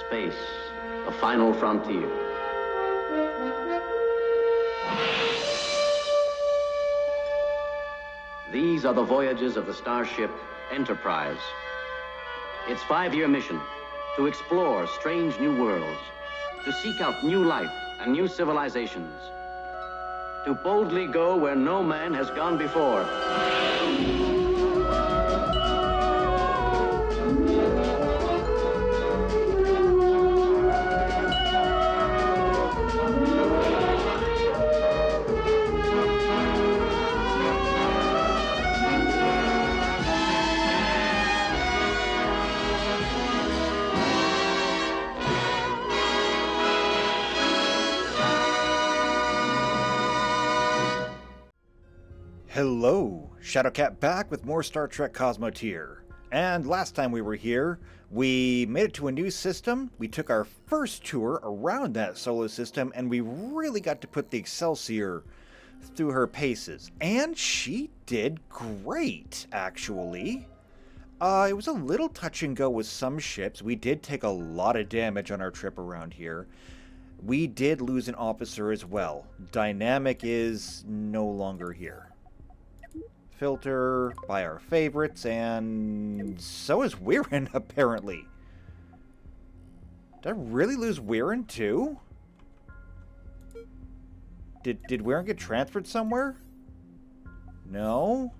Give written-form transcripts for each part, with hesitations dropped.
Space, the final frontier. These are the voyages of the starship Enterprise. Its 5-year mission, to explore strange new worlds, to seek out new life and new civilizations, to boldly go where no man has gone before. Hello, Shadowcat back with more Star Trek Cosmoteer. And last time we were here, we made it to a new system, we took our first tour around that solar system, and we really got to put the Excelsior through her paces. And she did great, actually. It was a little touch and go with some ships. We did take a lot of damage on our trip around here. We did lose an officer as well. Dynamic is no longer here. Filter by our favorites, and so is Weirin, apparently. Did I really lose Weirin, too? Did Weirin get transferred somewhere? No?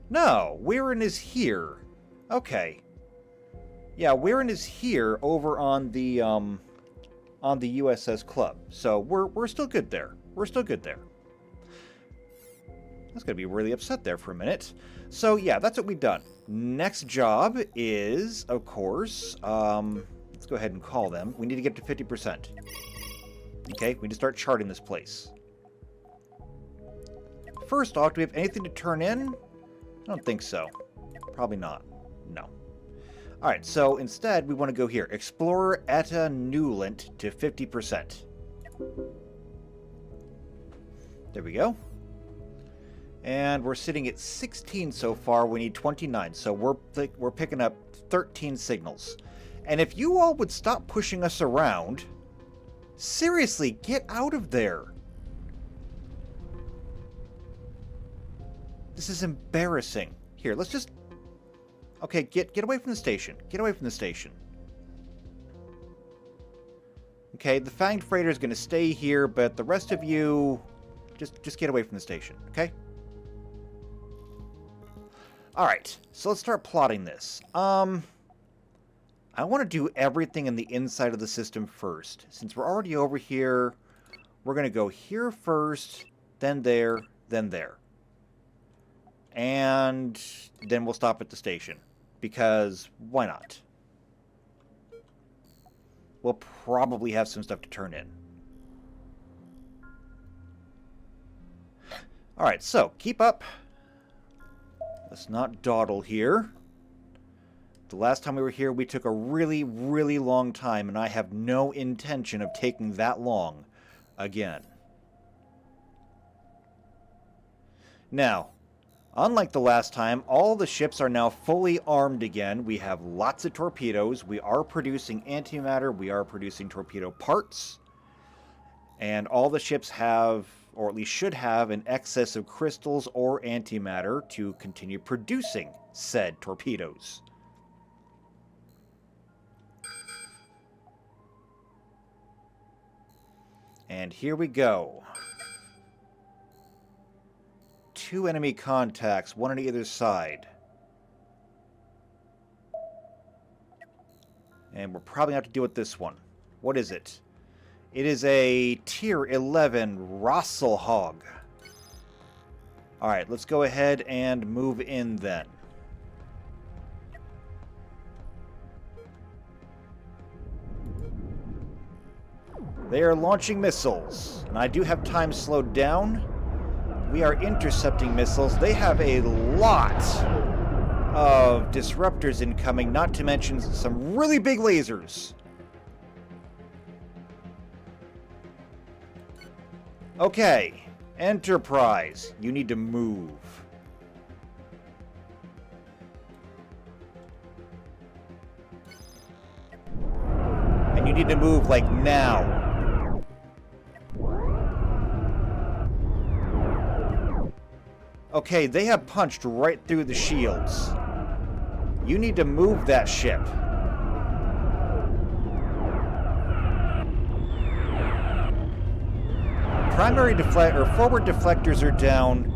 No, Weirin is here. Okay. Yeah, Weirin is here over on the USS Club. So we're still good there. We're still good there. I was going to be really upset there for a minute. So yeah, that's what we've done. Next job is, of course, let's go ahead and call them. We need to get to 50%. Okay, we need to start charting this place. First off, do we have anything to turn in? I don't think so. Probably not. No. Alright, so instead we want to go here. Explorer Etta Newlant to 50%. There we go. And we're sitting at 16 so far. We need 29. So we're picking up 13 signals. And if you all would stop pushing us around, seriously, get out of there. This is embarrassing. Here, let's just... Okay, get away from the station. Get away from the station. Okay, the Fanged Freighter is going to stay here, but the rest of you... Just get away from the station, okay? Alright, so let's start plotting this. I want to do everything in the inside of the system first. Since we're already over here, we're going to go here first, then there, then there. And then we'll stop at the station. Because, why not? We'll probably have some stuff to turn in. Alright, so, keep up. Let's not dawdle here. The last time we were here, we took a really, really long time, and I have no intention of taking that long again. Now, unlike the last time, all the ships are now fully armed again. We have lots of torpedoes. We are producing antimatter. We are producing torpedo parts. And all the ships have, or at least should have, an excess of crystals or antimatter to continue producing said torpedoes. And here we go. 2 enemy contacts, one on either side. And we're probably going to have to deal with this one. What is it? It is a Tier 11 Rosselhog. Alright, let's go ahead and move in then. They are launching missiles, and I do have time slowed down. We are intercepting missiles. They have a lot of disruptors incoming, not to mention some really big lasers. Okay, Enterprise, you need to move. need to move, like, now. Okay, they have punched right through the shields. You need to move that ship. Forward deflectors are down.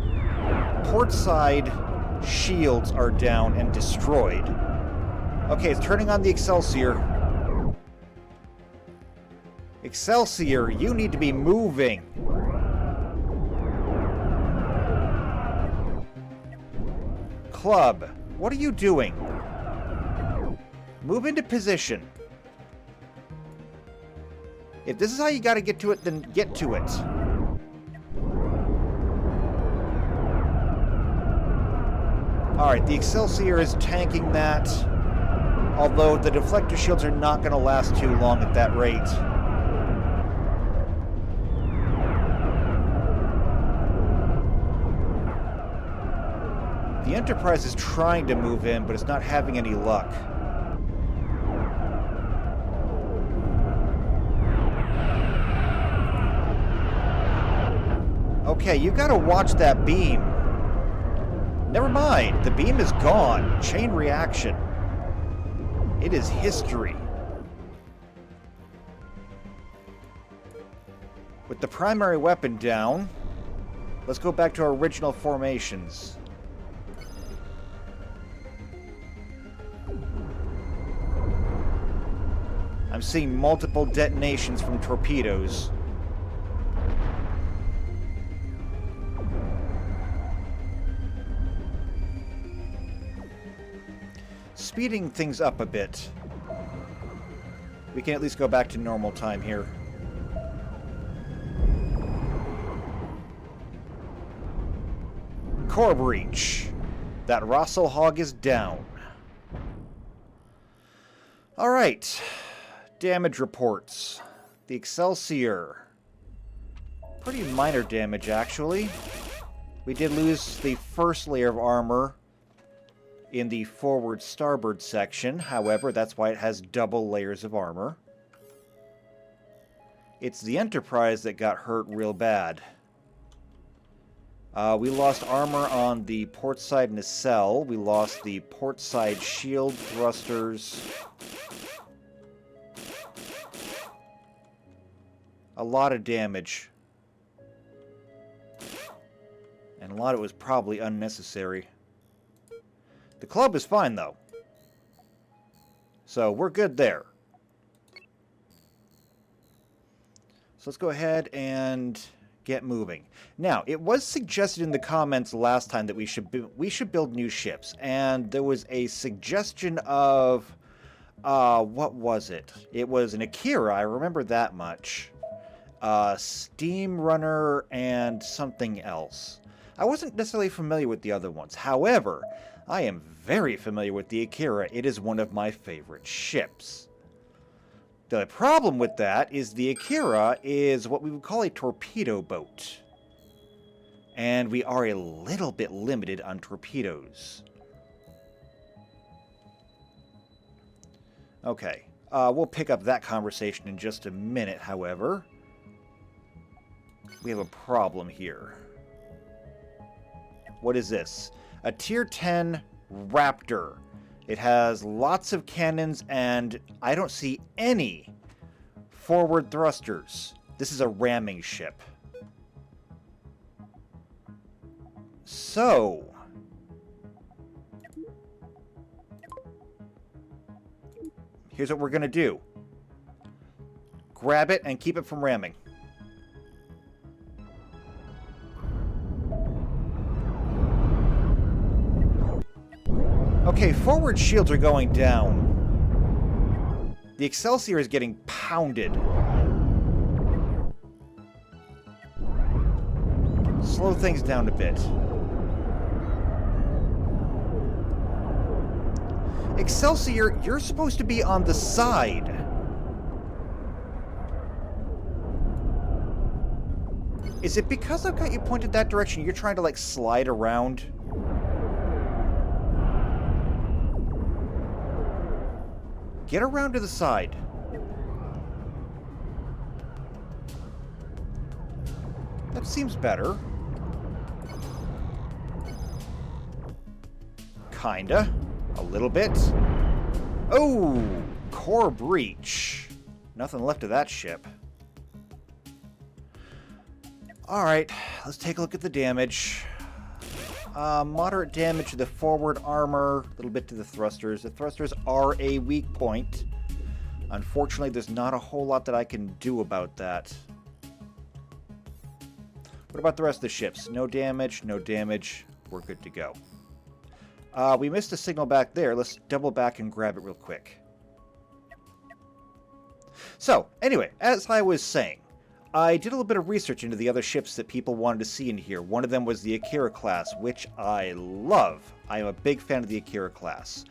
Port side shields are down and destroyed. Okay, it's turning on the Excelsior. Excelsior, you need to be moving. Club, what are you doing? Move into position. If this is how you gotta get to it, then get to it. Alright, the Excelsior is tanking that. Although the deflector shields are not gonna last too long at that rate. The Enterprise is trying to move in, but it's not having any luck. Okay, you gotta watch that beam. Never mind, the beam is gone. Chain reaction. It is history. With the primary weapon down, let's go back to our original formations. I'm seeing multiple detonations from torpedoes. Speeding things up a bit. We can at least go back to normal time here. Core breach. That Rossel hog is down. Alright. Damage reports. The Excelsior. Pretty minor damage, actually. We did lose the first layer of armor in the forward starboard section. However, that's why it has double layers of armor. It's the Enterprise that got hurt real bad. We lost armor on the port side nacelle. We lost the port side shield thrusters. A lot of damage. And a lot of it was probably unnecessary. The club is fine, though. So, we're good there. So let's go ahead and get moving. Now, it was suggested in the comments last time that we should build new ships. And there was a suggestion of... what was it? It was an Akira, I remember that much. Steam Runner and something else. I wasn't necessarily familiar with the other ones. However, I am very familiar with the Akira. It is one of my favorite ships. The problem with that is the Akira is what we would call a torpedo boat. And we are a little bit limited on torpedoes. Okay, we'll pick up that conversation in just a minute, however. We have a problem here. What is this? A Tier 10 Raptor. It has lots of cannons, and I don't see any forward thrusters. This is a ramming ship. So... here's what we're going to do. Grab it and keep it from ramming. Okay, forward shields are going down. The Excelsior is getting pounded. Slow things down a bit. Excelsior, you're supposed to be on the side. Is it because I've got you pointed that direction, you're trying to, like, slide around? Get around to the side. That seems better. Kinda. A little bit. Oh! Core breach. Nothing left of that ship. Alright, let's take a look at the damage. Moderate damage to the forward armor, a little bit to the thrusters. The thrusters are a weak point. Unfortunately, there's not a whole lot that I can do about that. What about the rest of the ships? No damage, no damage. We're good to go. We missed a signal back there. Let's double back and grab it real quick. So, anyway, as I was saying, I did a little bit of research into the other ships that people wanted to see in here. One of them was the Akira class, which I love. I am a big fan of the Akira class.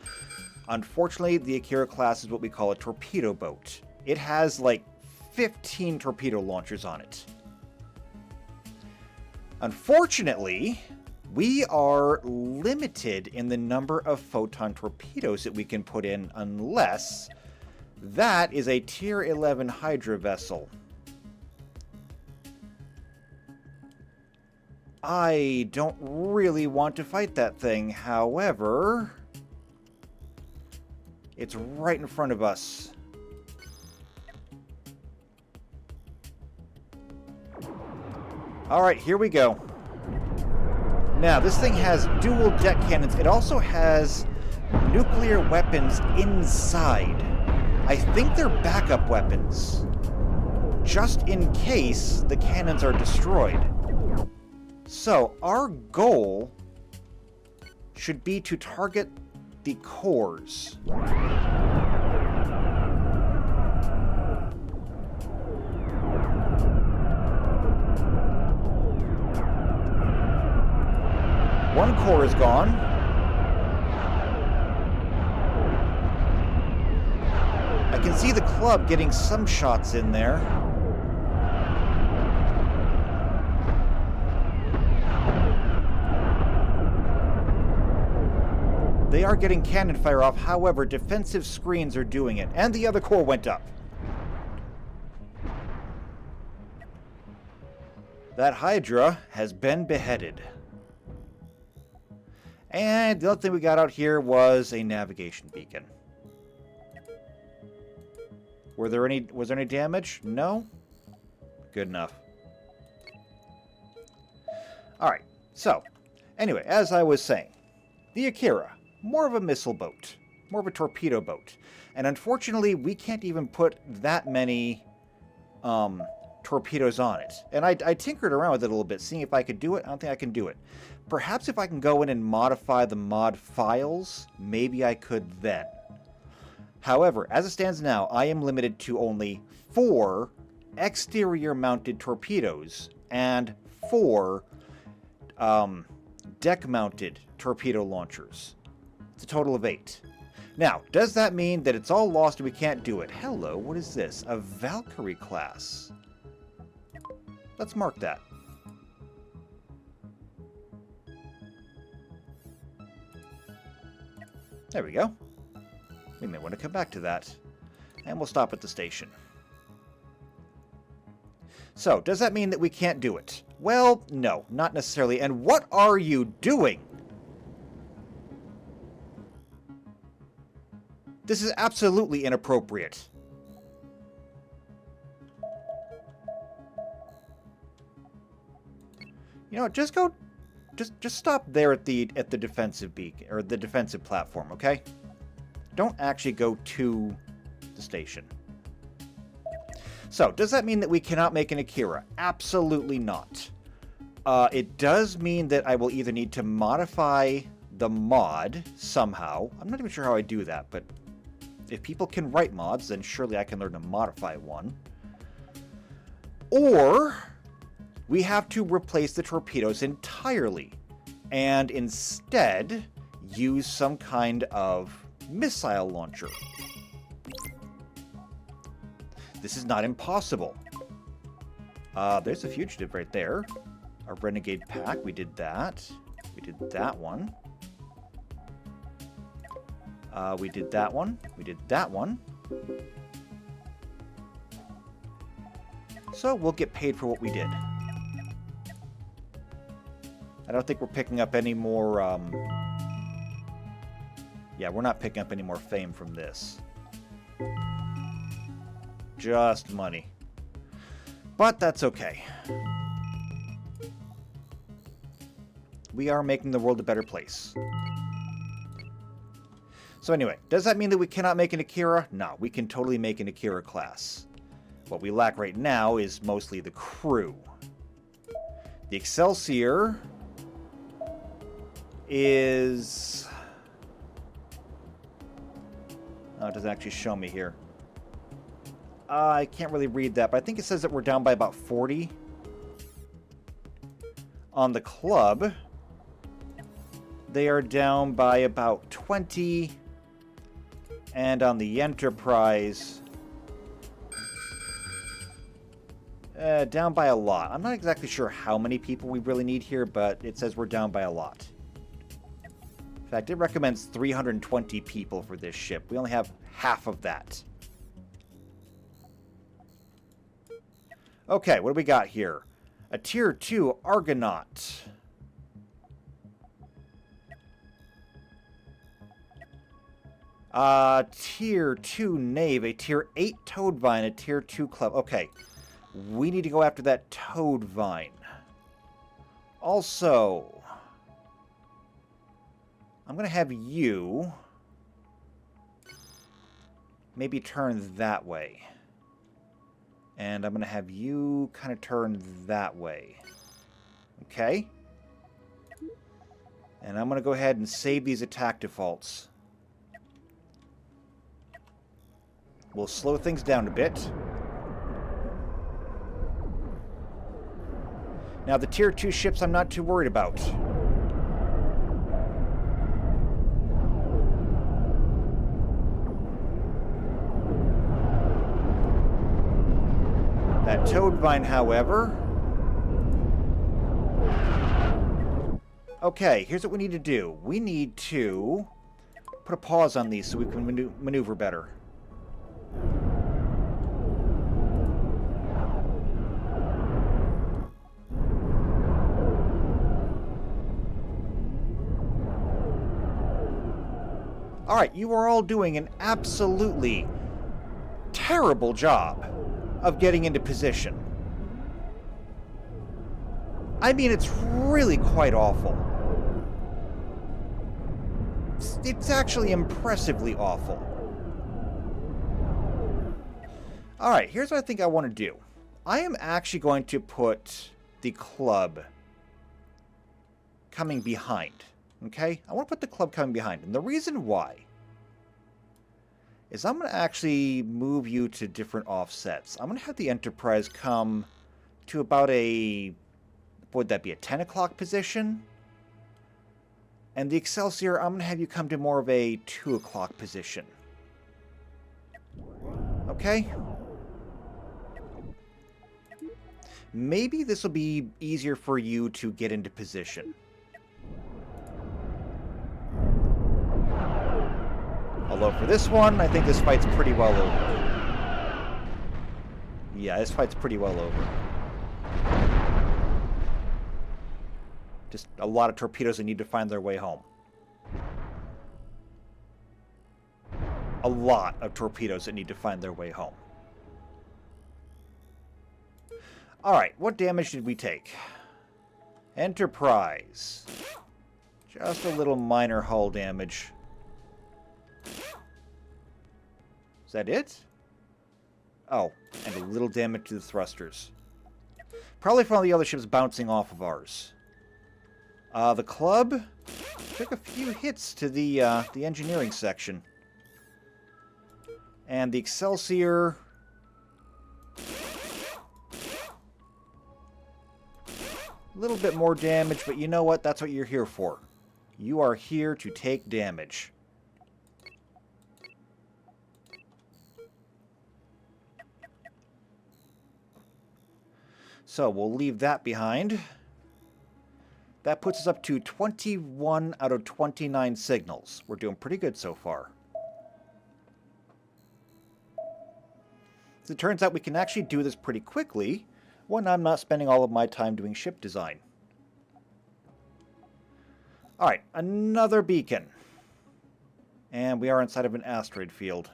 Unfortunately, the Akira class is what we call a torpedo boat. It has like 15 torpedo launchers on it. Unfortunately, we are limited in the number of photon torpedoes that we can put in unless that is a Tier 11 Hydra vessel. I don't really want to fight that thing, however, it's right in front of us. Alright, here we go. Now, this thing has dual deck cannons. It also has nuclear weapons inside. I think they're backup weapons, just in case the cannons are destroyed. So, our goal should be to target the cores. One core is gone. I can see the club getting some shots in there. They are getting cannon fire off, however, defensive screens are doing it, and the other core went up. That Hydra has been beheaded. And the other thing we got out here was a navigation beacon. Was there any damage? No? Good enough. Alright, so, anyway, as I was saying, the Akira, more of a missile boat, more of a torpedo boat. And unfortunately, we can't even put that many torpedoes on it. And I tinkered around with it a little bit, seeing if I could do it. I don't think I can do it. Perhaps if I can go in and modify the mod files, maybe I could then. However, as it stands now, I am limited to only 4 exterior-mounted torpedoes and 4 deck-mounted torpedo launchers. It's a total of 8. Now, does that mean that it's all lost and we can't do it? Hello, what is this? A Valkyrie class. Let's mark that. There we go. We may want to come back to that. And we'll stop at the station. So, does that mean that we can't do it? Well, no, not necessarily. And what are you doing? This is absolutely inappropriate. You know, just stop there at the defensive beacon or the defensive platform, okay? Don't actually go to the station. So, does that mean that we cannot make an Akira? Absolutely not. It does mean that I will either need to modify the mod somehow. I'm not even sure how I do that, but if people can write mods, then surely I can learn to modify one. Or we have to replace the torpedoes entirely and instead use some kind of missile launcher. This is not impossible. There's a fugitive right there. A renegade pack, we did that. We did that one. We did that one. We did that one. So we'll get paid for what we did. I don't think we're picking up any more, yeah, we're not picking up any more fame from this. Just money. But that's okay. We are making the world a better place. So anyway, does that mean that we cannot make an Akira? No, we can totally make an Akira class. What we lack right now is mostly the crew. The Excelsior is... oh, it doesn't actually show me here. I can't really read that, but I think it says that we're down by about 40. On the club, they are down by about 20. And on the Enterprise, down by a lot. I'm not exactly sure how many people we really need here, but it says we're down by a lot. In fact, it recommends 320 people for this ship. We only have half of that. Okay, what do we got here? A Tier 2 Argonaut. Tier 2 Knave, a Tier 8 Toad Vine, a Tier 2 Club. Okay, we need to go after that Toad Vine. Also, I'm going to have you maybe turn that way. And I'm going to have you kind of turn that way. Okay? And I'm going to go ahead and save these attack defaults. We'll slow things down a bit. Now, the Tier 2 ships I'm not too worried about. That Toad Vine, however... okay, here's what we need to do. We need to put a pause on these so we can maneuver better. Alright, you are all doing an absolutely terrible job of getting into position. I mean, it's really quite awful. It's actually impressively awful. Alright, here's what I think I want to do. I am actually going to put the club coming behind. Okay? I want to put the club coming behind. And the reason why is I'm going to actually move you to different offsets. I'm going to have the Enterprise come to about a... would that be a 10 o'clock position? And the Excelsior, I'm going to have you come to more of a 2 o'clock position. Okay? Maybe this will be easier for you to get into position. Although for this one, I think this fight's pretty well over. Yeah, this fight's pretty well over. Just a lot of torpedoes that need to find their way home. A lot of torpedoes that need to find their way home. Alright, what damage did we take? Enterprise. Just a little minor hull damage. Is that it? Oh, and a little damage to the thrusters. Probably from all the other ships bouncing off of ours. The club took a few hits to the engineering section. And the Excelsior... a little bit more damage, but you know what? That's what you're here for. You are here to take damage. So we'll leave that behind. That puts us up to 21 out of 29 signals. We're doing pretty good so far. As it turns out, we can actually do this pretty quickly when I'm not spending all of my time doing ship design. Alright, another beacon. And we are inside of an asteroid field.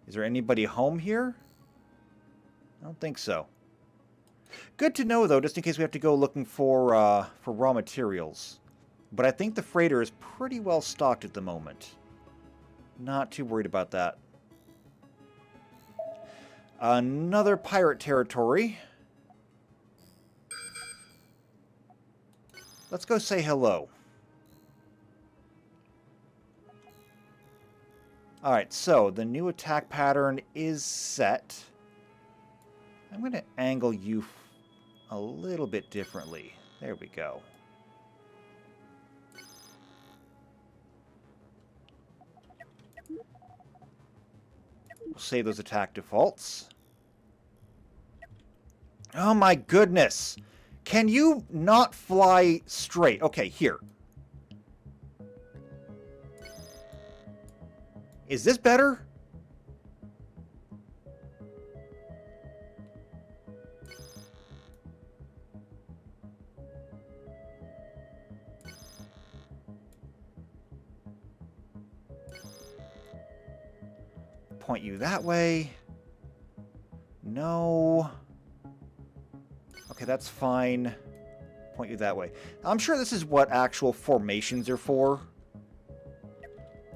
Is there anybody home here? I don't think so. Good to know, though, just in case we have to go looking for raw materials. But I think the freighter is pretty well stocked at the moment. Not too worried about that. Another pirate territory. Let's go say hello. Alright, so the new attack pattern is set. I'm going to angle you a little bit differently. There we go. We'll save those attack defaults. Oh my goodness! Can you not fly straight? Okay, here. Is this better? Point you that way. No. Okay, that's fine. Point you that way. I'm sure this is what actual formations are for,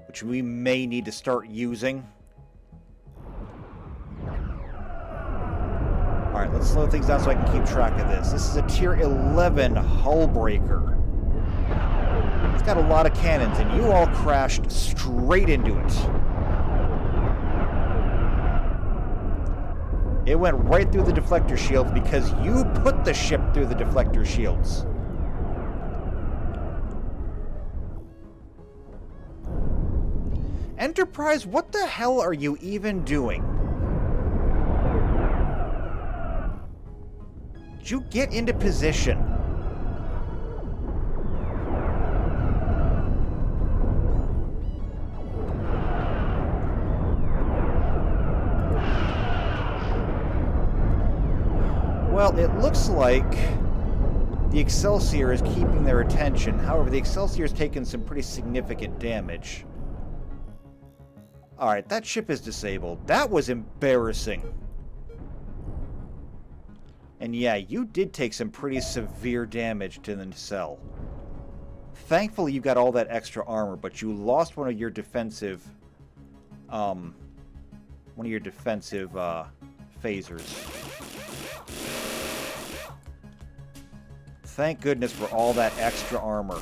which we may need to start using. Alright, let's slow things down so I can keep track of this. This is a Tier 11 hull breaker. It's got a lot of cannons, and you all crashed straight into it. It went right through the deflector shields because you put the ship through the deflector shields. Enterprise, what the hell are you even doing? Did you get into position? Well, it looks like the Excelsior is keeping their attention. However, the Excelsior has taken some pretty significant damage. Alright, that ship is disabled. That was embarrassing. And yeah, you did take some pretty severe damage to the nacelle. Thankfully, you got all that extra armor, but you lost one of your defensive... phasers. Thank goodness for all that extra armor.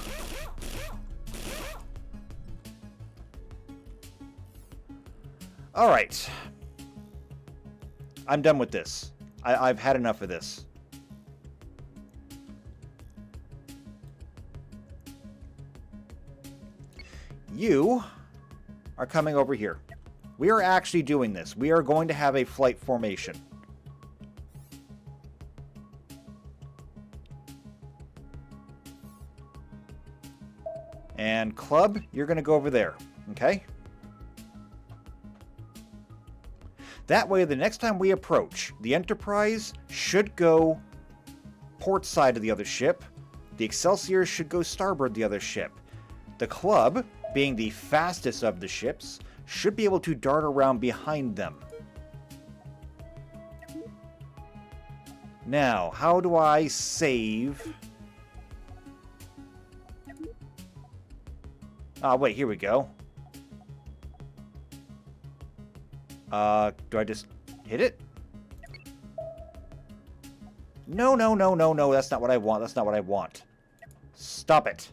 Alright. I'm done with this. I've had enough of this. You are coming over here. We are actually doing this. We are going to have a flight formation. And Club, you're going to go over there, okay? That way, the next time we approach, the Enterprise should go port side of the other ship. The Excelsior should go starboard the other ship. The Club, being the fastest of the ships, should be able to dart around behind them. Now, how do I save... Ah, wait, here we go. Do I just hit it? No, no, no, no, no, that's not what I want. That's not what I want. Stop it.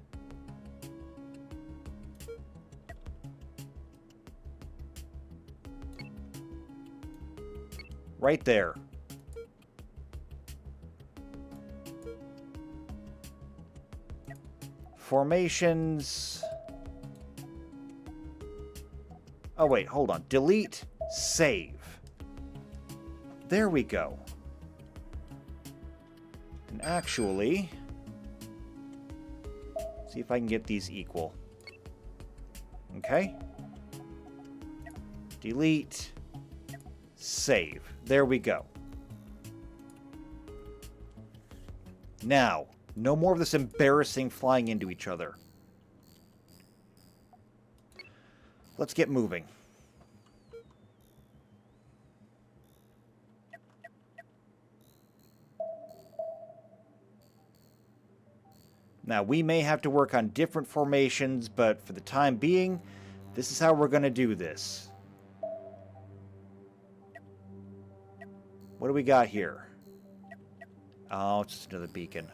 Right there. Formations... Oh, wait, hold on. Delete, save. There we go. And actually, see if I can get these equal. Okay. Delete, save. There we go. Now, no more of this embarrassing flying into each other. Let's get moving. Now, we may have to work on different formations, but for the time being, this is how we're going to do this. What do we got here? Oh, it's just another beacon.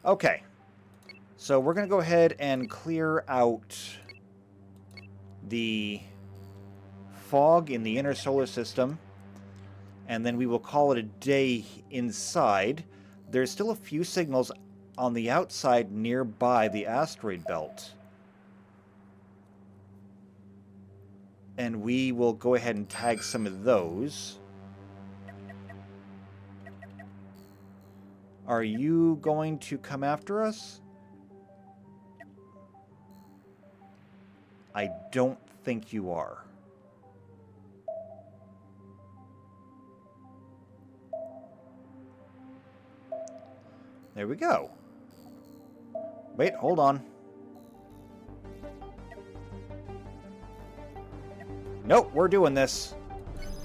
Okay. So we're going to go ahead and clear out the fog in the inner solar system, and then we will call it a day inside. There's still a few signals on the outside nearby the asteroid belt. And we will go ahead and tag some of those. Are you going to come after us? I don't think you are. There we go. Wait, hold on. Nope, we're doing this.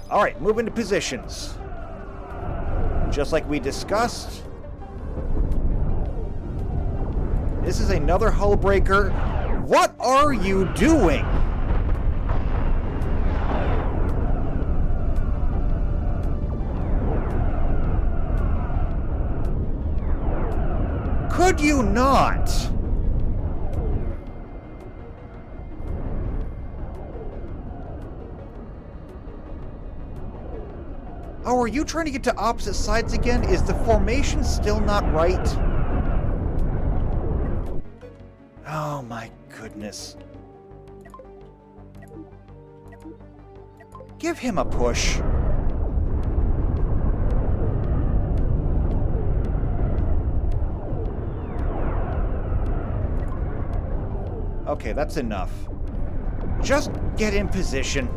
Alright, move into positions. Just like we discussed. This is another hull breaker. What are you doing? Could you not? Oh, are you trying to get to opposite sides again? Is the formation still not right? Oh my goodness. Give him a push. Okay, that's enough. Just get in position.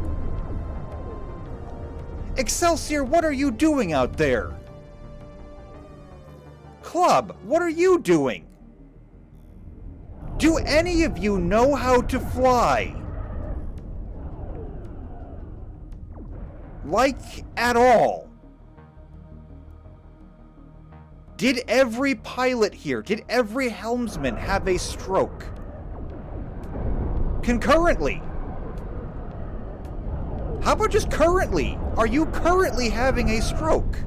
Excelsior, what are you doing out there? Club, what are you doing? Do any of you know how to fly? Like, at all? Did every pilot here, did every helmsman have a stroke? Concurrently? How about just currently? Are you currently having a stroke?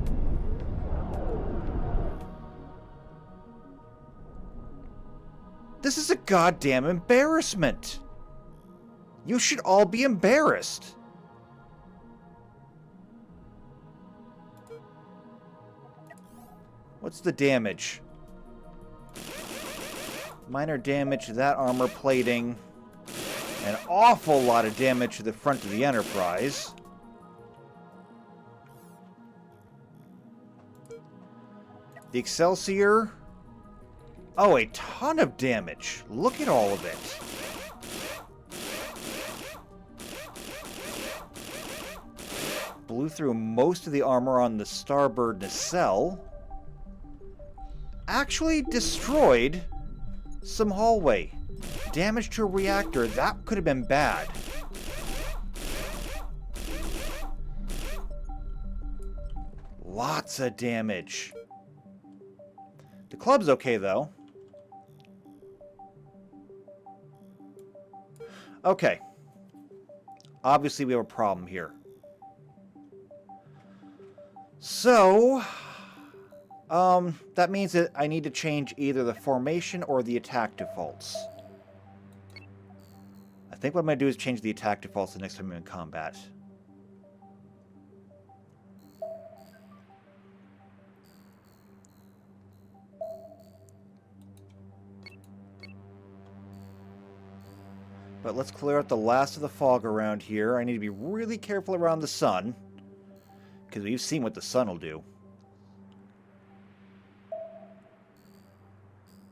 This is a goddamn embarrassment. You should all be embarrassed. What's the damage? Minor damage to that armor plating. An awful lot of damage to the front of the Enterprise. The Excelsior. Oh, a ton of damage. Look at all of it. Blew through most of the armor on the starboard nacelle. Actually destroyed some hallway. Damage to a reactor, that could have been bad. Lots of damage. The club's okay, though. Okay. Obviously, we have a problem here. So, that means that I need to change either the formation or the attack defaults. I think what I'm going to do is change the attack defaults the next time I'm in combat. But let's clear out the last of the fog around here. I need to be really careful around the sun, because we've seen what the sun will do.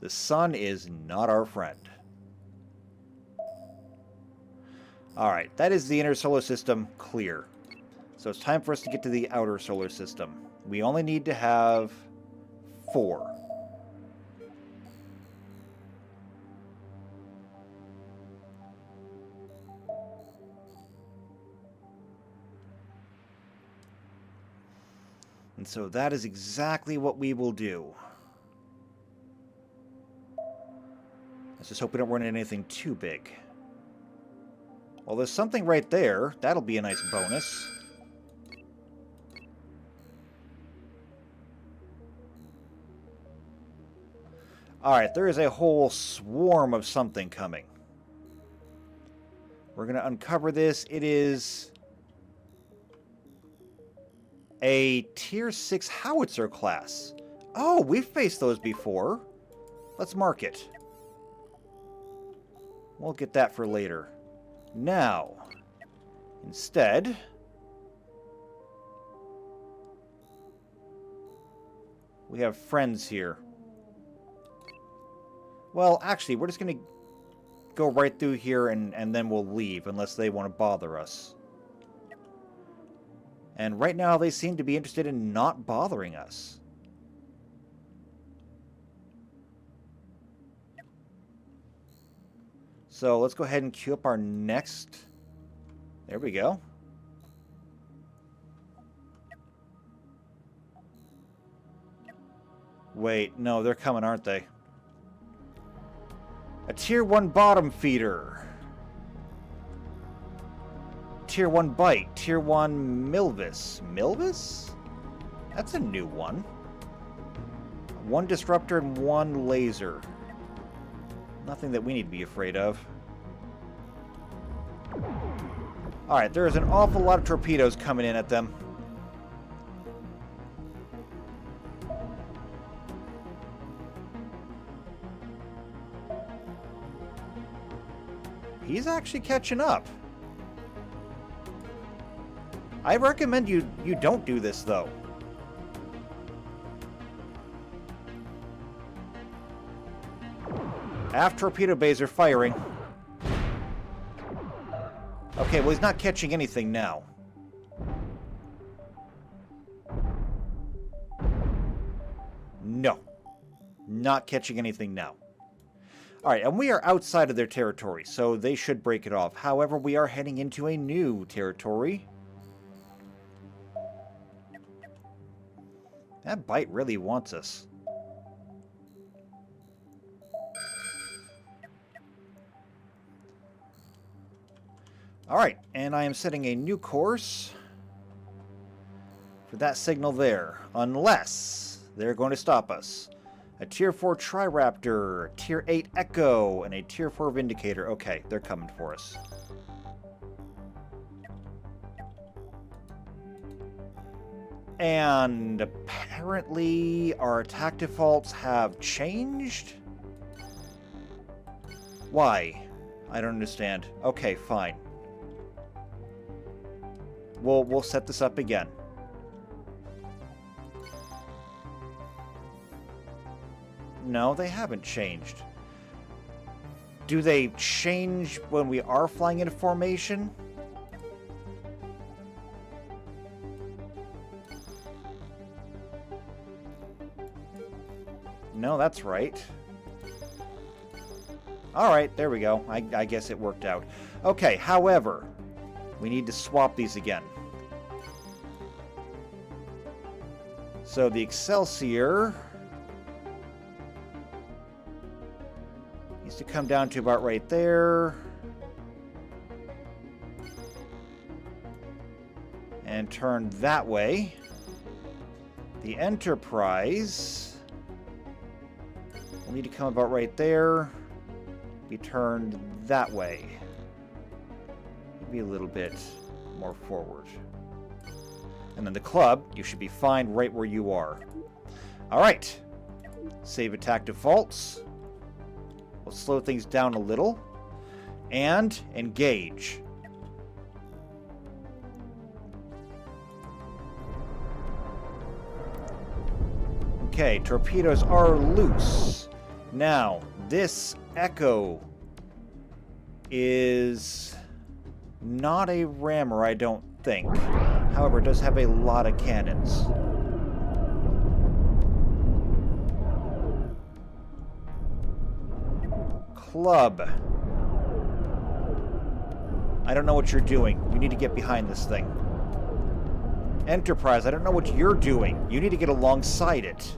The sun is not our friend. Alright, that is the inner solar system clear. So it's time for us to get to the outer solar system. We only need to have 4. And so that is exactly what we will do. Let's just hope we don't run into anything too big. Well, there's something right there. That'll be a nice bonus. Alright, there is a whole swarm of something coming. We're going to uncover this. It is a Tier 6 howitzer class. Oh, we've faced those before. Let's mark it. We'll get that for later. Now, instead, we have friends here. Well, actually, we're just going to go right through here and then we'll leave unless they want to bother us. And right now they seem to be interested in not bothering us. So let's go ahead and queue up our next. There we go. Wait, no, they're coming, aren't they? A Tier 1 bottom feeder. Tier 1 bite. Tier 1 Milvis. Milvis? That's a new one. 1 disruptor and 1 laser. Nothing that we need to be afraid of. Alright, there's an awful lot of torpedoes coming in at them. He's actually catching up. I recommend you don't do this, though. Aft torpedo bays are firing. Okay, well, he's not catching anything now. No. Not catching anything now. Alright, and we are outside of their territory, so they should break it off. However, we are heading into a new territory. That bite really wants us. Alright, and I am setting a new course for that signal there, unless they're going to stop us. A Tier 4 Triraptor, Tier 8 Echo, and a Tier 4 Vindicator. Okay, they're coming for us. And apparently our attack defaults have changed? Why? I don't understand. Okay, fine. We'll set this up again. No, they haven't changed. Do they change when we are flying into formation? No, that's right. Alright, there we go. I guess it worked out. Okay, however, we need to swap these again. So the Excelsior needs to come down to about right there. And turn that way. The Enterprise will need to come about right there. Be turned that way. Maybe a little bit more forward. And then the Club, you should be fine right where you are. Alright. Save attack defaults. We'll slow things down a little. And engage. Okay, torpedoes are loose. Now, this Echo is not a rammer, I don't think. However, it does have a lot of cannons. Club. I don't know what you're doing. You need to get behind this thing. Enterprise, I don't know what you're doing. You need to get alongside it.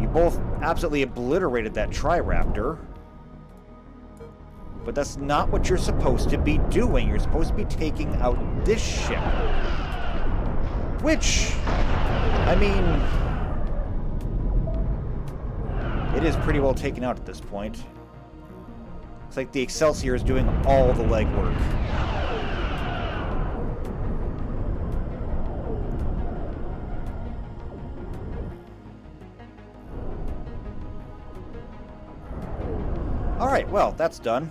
You both absolutely obliterated that Tri-Raptor. But that's not what you're supposed to be doing. You're supposed to be taking out this ship. Which, I mean, it is pretty well taken out at this point. Looks like the Excelsior is doing all the legwork. Alright, well, that's done.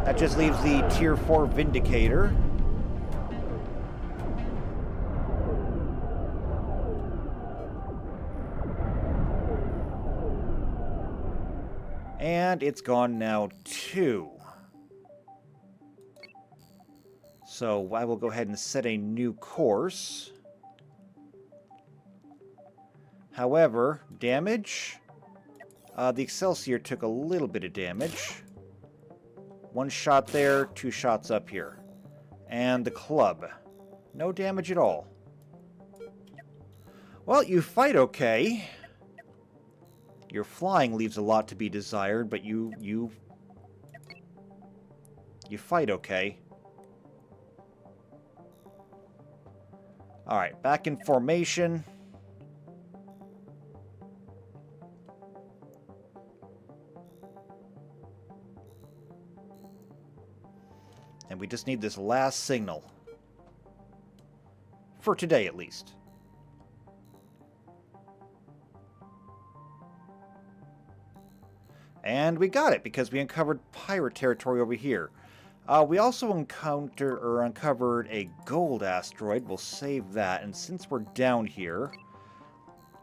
That just leaves the Tier 4 Vindicator. And it's gone now, too. So I will go ahead and set a new course. However, damage... the Excelsior took a little bit of damage. One shot there, 2 shots up here. And the Club. No damage at all. Well, you fight okay. Your flying leaves a lot to be desired, but you fight okay. Alright, back in formation. And we just need this last signal. For today, at least. And we got it, because we uncovered pirate territory over here. We also uncovered a gold asteroid. We'll save that. And since we're down here,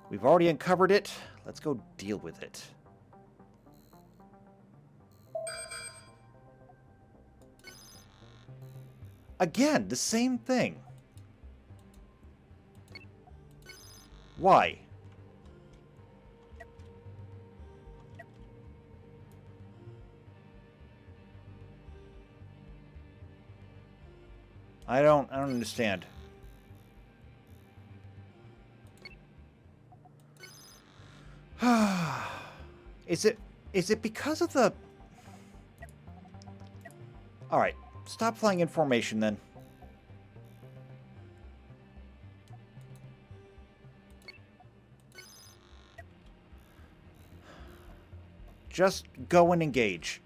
we've already uncovered it. Let's go deal with it. Again, the same thing. Why? I don't understand. Is it because of the... Alright, stop flying in formation then. Just go and engage.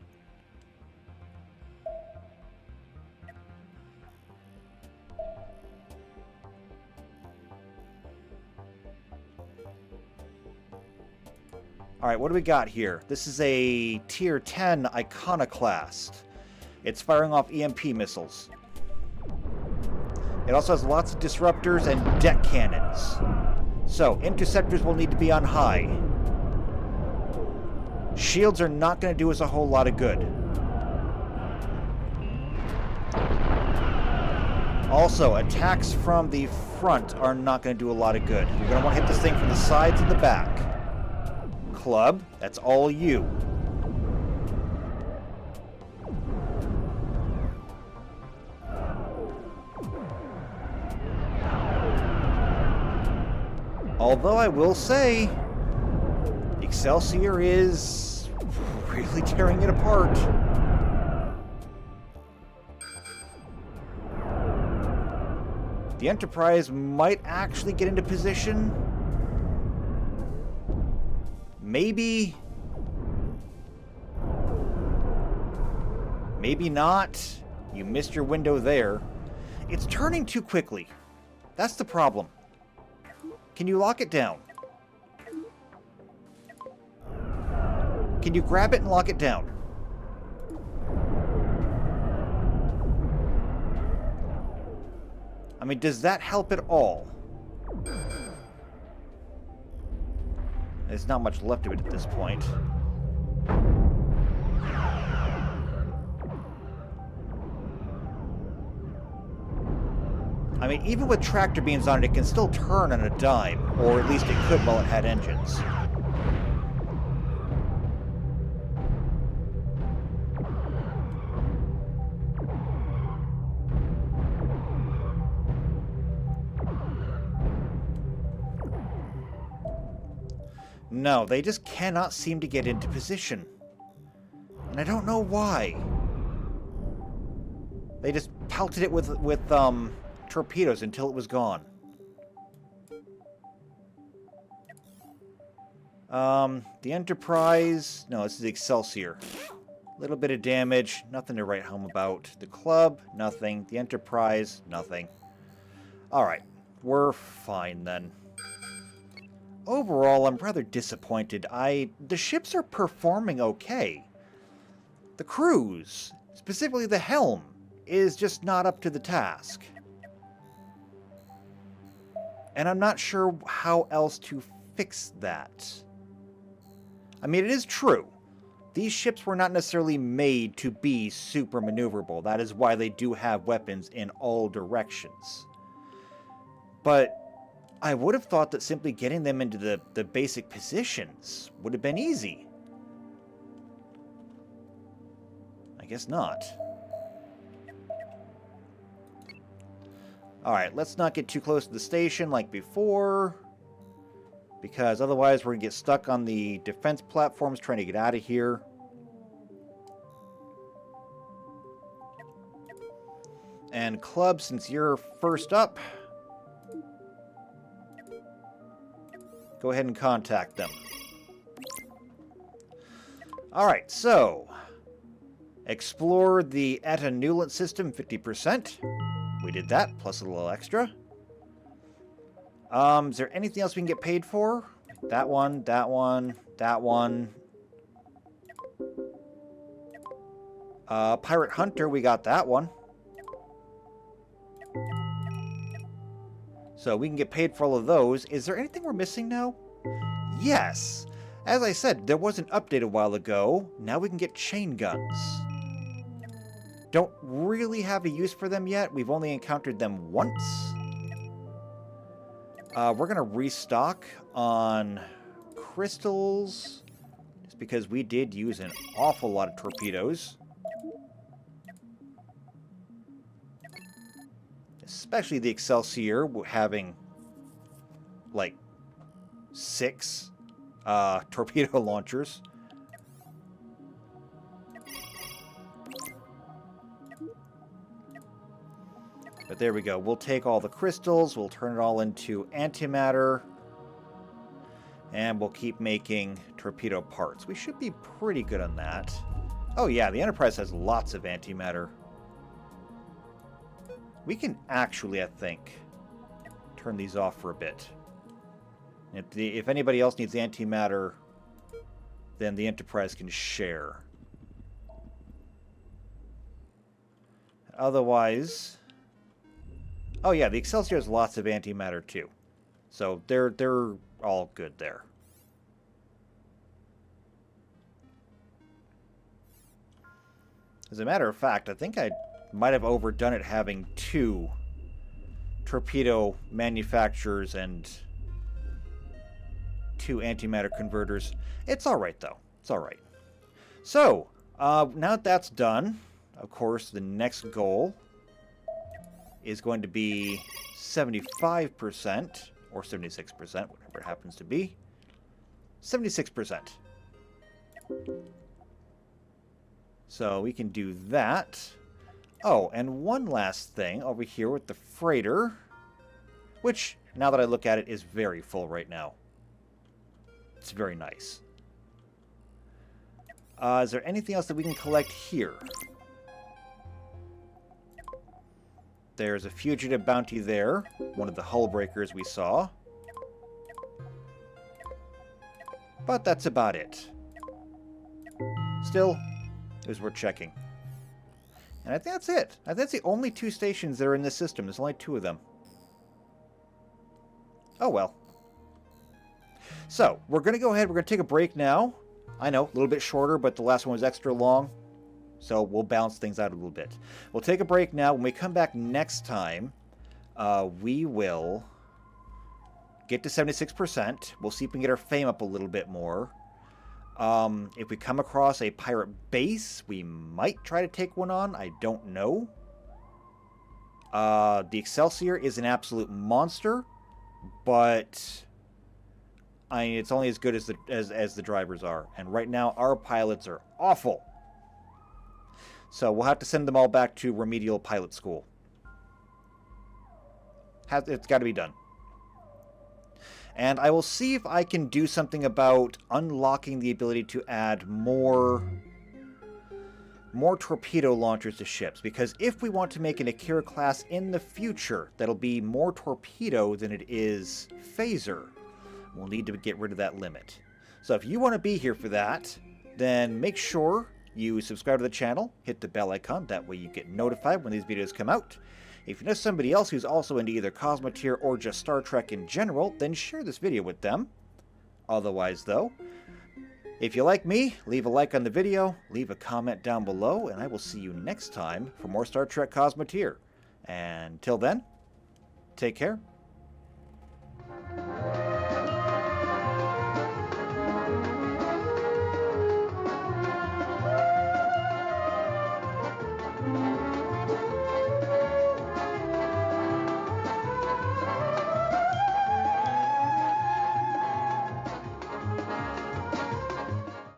Alright, what do we got here? This is a Tier 10 Iconoclast. It's firing off EMP missiles. It also has lots of disruptors and deck cannons. So, interceptors will need to be on high. Shields are not going to do us a whole lot of good. Also, attacks from the front are not going to do a lot of good. You're going to want to hit this thing from the sides and the back. Club, that's all you. Although I will say, Excelsior is really tearing it apart. The Enterprise might actually get into position. Maybe. Maybe not. You missed your window there. It's turning too quickly. That's the problem. Can you lock it down? Can you grab it and lock it down? I mean, does that help at all? There's not much left of it at this point. I mean, even with tractor beams on it, it can still turn on a dime. Or at least it could while it had engines. No, they just cannot seem to get into position. And I don't know why. They just pelted it with torpedoes until it was gone. The Enterprise... No, this is the Excelsior. Little bit of damage, nothing to write home about. The Club, nothing. The Enterprise, nothing. Alright, we're fine then. Overall, I'm rather disappointed. The ships are performing okay. The crews, specifically the helm, is just not up to the task. And I'm not sure how else to fix that. I mean, it is true. These ships were not necessarily made to be super maneuverable. That is why they do have weapons in all directions. But I would have thought that simply getting them into the basic positions would have been easy. I guess not. Alright, let's not get too close to the station like before, because otherwise we're going to get stuck on the defense platforms trying to get out of here. And Club, since you're first up, go ahead and contact them. Alright, so explore the Eta Newland system 50%. We did that, plus a little extra. Is there anything else we can get paid for? That one, that one, that one. Pirate Hunter, we got that one. So we can get paid for all of those. Is there anything we're missing now? Yes. As I said, there was an update a while ago. Now we can get chain guns. Don't really have a use for them yet. We've only encountered them once. We're going to restock on crystals, just because we did use an awful lot of torpedoes. Especially the Excelsior having, like, 6 torpedo launchers. But there we go. We'll take all the crystals, we'll turn it all into antimatter, and we'll keep making torpedo parts. We should be pretty good on that. Oh yeah, the Enterprise has lots of antimatter. We can actually, I think, turn these off for a bit. If anybody else needs antimatter, then the Enterprise can share. Otherwise... Oh yeah, the Excelsior has lots of antimatter too. So they're all good there. As a matter of fact, I think I might have overdone it having 2 torpedo manufacturers and 2 antimatter converters. It's alright though. It's alright. So, now that that's done, of course, the next goal is going to be 75%, or 76%, whatever it happens to be. 76%. So we can do that. Oh, and one last thing over here with the freighter, which, now that I look at it, is very full right now. It's very nice. Is there anything else that we can collect here? There's a fugitive bounty there, one of the hull breakers we saw. But that's about it. Still, it was worth checking. And I think that's it. I think that's the only 2 stations that are in this system. There's only 2 of them. Oh well. So, we're going to go ahead. We're going to take a break now. I know, a little bit shorter, but the last one was extra long. So we'll balance things out a little bit. We'll take a break now. When we come back next time, we will get to 76%. We'll see if we can get our fame up a little bit more. If we come across a pirate base, we might try to take one on. I don't know. The Excelsior is an absolute monster, but I mean, it's only as good as the drivers are. And right now, our pilots are awful. So we'll have to send them all back to remedial pilot school. It's got to be done. And I will see if I can do something about unlocking the ability to add more torpedo launchers to ships. Because if we want to make an Akira class in the future that'll be more torpedo than it is phaser, we'll need to get rid of that limit. So if you want to be here for that, then make sure you subscribe to the channel, hit the bell icon, that way you get notified when these videos come out. If you know somebody else who's also into either Cosmoteer or just Star Trek in general, then share this video with them. Otherwise, though, if you like me, leave a like on the video, leave a comment down below, and I will see you next time for more Star Trek Cosmoteer. And till then, take care.